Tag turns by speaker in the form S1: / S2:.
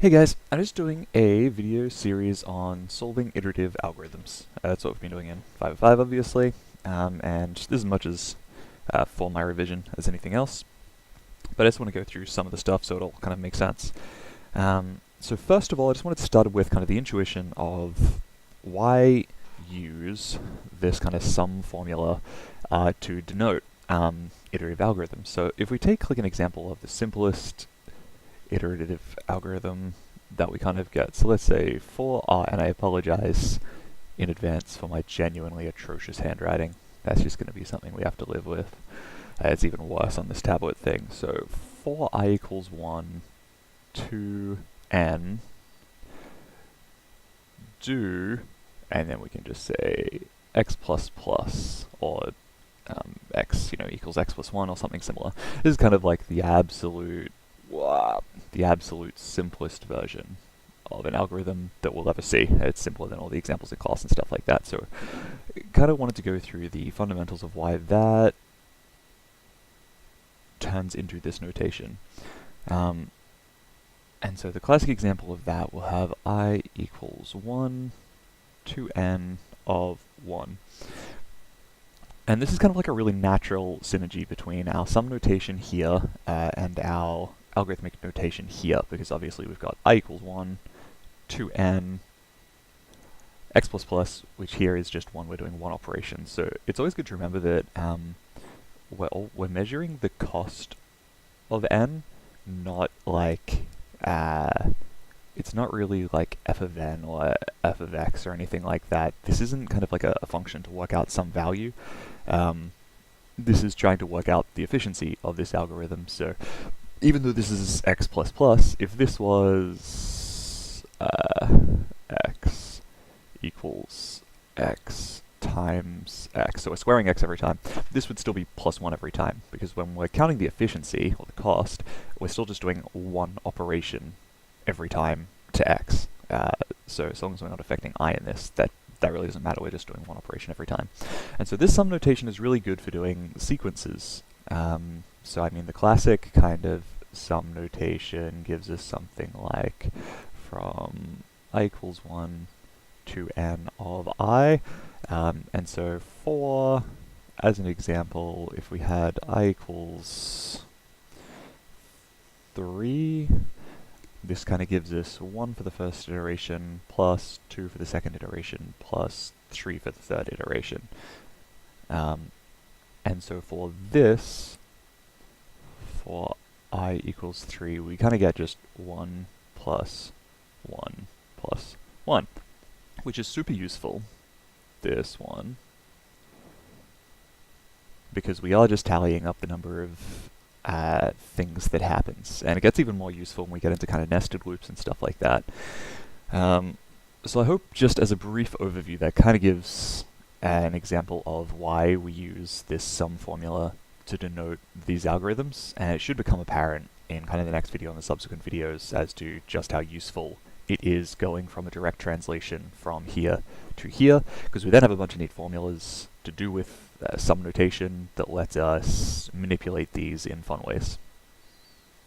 S1: Hey guys, I'm just doing a video series on solving iterative algorithms. That's what we've been doing in 505 obviously, and this is as much as for my revision as anything else. But I just want to go through some of the stuff so it'll kind of make sense. So first of all, I just wanted to start with kind of the intuition of why use this kind of sum formula to denote iterative algorithms. So if we take like an example of the simplest iterative algorithm that we kind of get. So let's say for R, and I apologize in advance for my genuinely atrocious handwriting. That's just going to be something we have to live with. It's even worse on this tablet thing. So for I equals 1 to n, do, and then we can just say x plus plus, or x, equals x plus 1 or something similar. This is kind of like the absolute simplest version of an algorithm that we'll ever see. It's simpler than all the examples in class and stuff like that. So kind of wanted to go through the fundamentals of why that turns into this notation. And so the classic example of that will have I equals 1 to n of 1. And this is kind of like a really natural synergy between our sum notation here and our algorithmic notation here, because obviously we've got I equals 1 to n x plus plus, which here is just one, we're doing one operation. So it's always good to remember that we're measuring the cost of n, not like, it's not really like f of n or f of x or anything like that. This isn't kind of like a function to work out some value. This is trying to work out the efficiency of this algorithm. So even though this is x plus plus, if this was x equals x times x, so we're squaring x every time, this would still be plus 1 every time, because when we're counting the efficiency, or the cost, we're still just doing one operation every time to x. So as long as we're not affecting I in this, that really doesn't matter, we're just doing one operation every time. And so this sum notation is really good for doing sequences. So I mean, the classic kind of sum notation gives us something like from I equals 1 to n of I. And so for, as an example, if we had I equals 3, this kind of gives us 1 for the first iteration, plus 2 for the second iteration, plus 3 for the third iteration. And so for this, for I equals 3, we kind of get just 1 plus 1 plus 1, which is super useful, this one, because we are just tallying up the number of things that happens. And it gets even more useful when we get into kind of nested loops and stuff like that. So I hope just as a brief overview that kind of gives an example of why we use this sum formula to denote these algorithms, and it should become apparent in kind of the next video and the subsequent videos as to just how useful it is going from a direct translation from here to here, because we then have a bunch of neat formulas to do with sum notation that lets us manipulate these in fun ways.